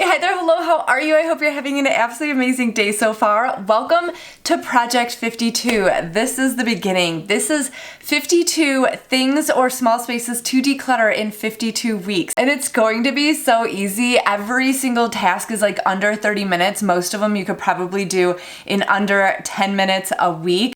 Hi there, hello, how are you? I hope you're having an absolutely amazing day so far. Welcome to Project 52. This is the beginning. This is 52 things or small spaces to declutter in 52 weeks. And it's going to be so easy. Every single task is like under 30 minutes. Most of them you could probably do in under 10 minutes a week.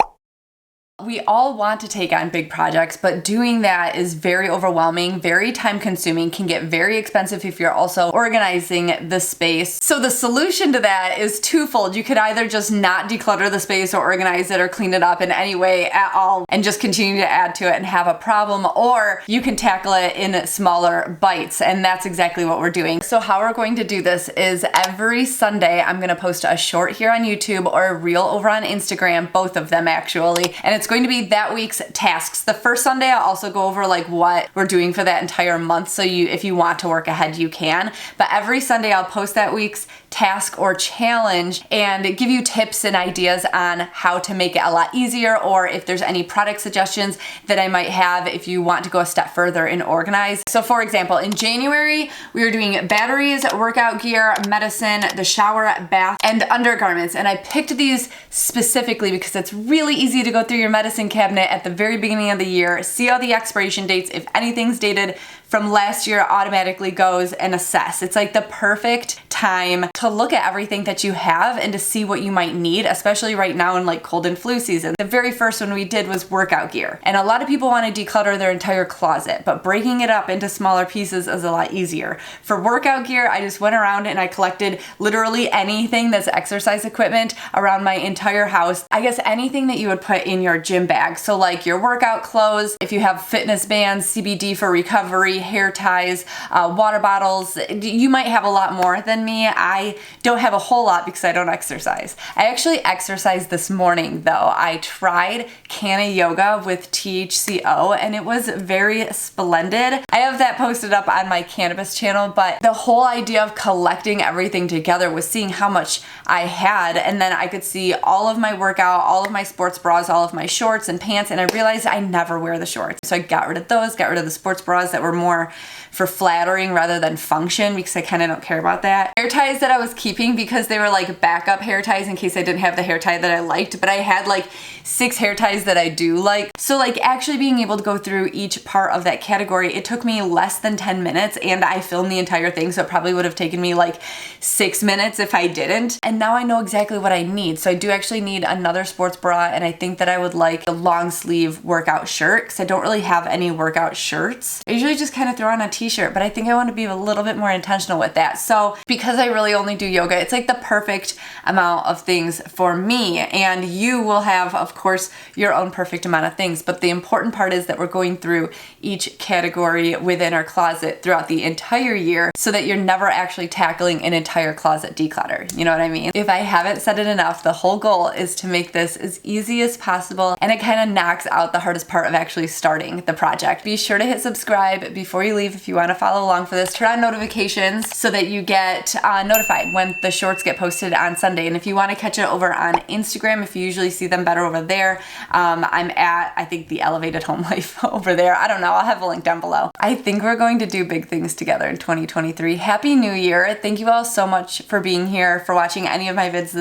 We all want to take on big projects, but doing that is very overwhelming, very time consuming, can get very expensive if you're also organizing the space. So the solution to that is twofold. You could either just not declutter the space or organize it or clean it up in any way at all and just continue to add to it and have a problem, or you can tackle it in smaller bites, and that's exactly what we're doing. So how we're going to do this is every Sunday I'm going to post a short here on YouTube or a reel over on Instagram, both of them actually, and it's going to be that week's tasks. The first Sunday I'll also go over like what we're doing for that entire month, so if you want to work ahead you can, but every Sunday I'll post that week's task or challenge and give you tips and ideas on how to make it a lot easier, or if there's any product suggestions that I might have if you want to go a step further and organize. So for example, in January we were doing batteries, workout gear, medicine, the shower, bath, and undergarments, and I picked these specifically because it's really easy to go through your medicine cabinet at the very beginning of the year, see all the expiration dates. If anything's dated from last year, automatically goes and assess. It's like the perfect time to look at everything that you have and to see what you might need, especially right now in like cold and flu season. The very first one we did was workout gear. And a lot of people want to declutter their entire closet, but breaking it up into smaller pieces is a lot easier. For workout gear, I just went around and I collected literally anything that's exercise equipment around my entire house. I guess anything that you would put in your gym bag. So like your workout clothes, if you have fitness bands, CBD for recovery, hair ties, water bottles. You might have a lot more than me. I don't have a whole lot because I don't exercise. I actually exercised this morning though. I tried Canna Yoga with THCO and it was very splendid. I have that posted up on my cannabis channel, but the whole idea of collecting everything together was seeing how much I had, and then I could see all of my workout, all of my sports bras, all of my shorts and pants, and I realized I never wear the shorts. So I got rid of those, got rid of the sports bras that were more for flattering rather than function, because I kind of don't care about that. Hair ties that I was keeping because they were like backup hair ties in case I didn't have the hair tie that I liked, but I had like 6 hair ties that I do like. So like actually being able to go through each part of that category, it took me less than 10 minutes and I filmed the entire thing, so it probably would have taken me like 6 minutes if I didn't. And now I know exactly what I need. So I do actually need another sports bra, and I think that I would like a long sleeve workout shirt because I don't really have any workout shirts. I usually just kind of throw on a t-shirt, but I think I want to be a little bit more intentional with that. So because I really only do yoga, it's like the perfect amount of things for me, and you will have, of course, your own perfect amount of things. But the important part is that we're going through each category within our closet throughout the entire year so that you're never actually tackling an entire closet declutter. You know what I mean? If I haven't said it enough, the whole goal is to make this as easy as possible, and it kind of knocks out the hardest part of actually starting the project. Be sure to hit subscribe before you leave if you want to follow along for this. Turn on notifications so that you get notified when the shorts get posted on Sunday. And if you want to catch it over on Instagram, if you usually see them better over there, I'm at, I think, the Elevated Home Life over there. I don't know. I'll have a link down below. I think we're going to do big things together in 2023. Happy New Year. Thank you all so much for being here, for watching any of my vids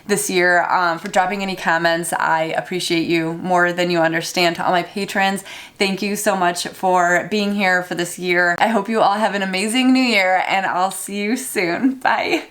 this year, for dropping any comments. I appreciate you more than you understand. To all my patrons, thank you so much for being here for this year. I hope you all have an amazing new year, and I'll see you soon. Bye.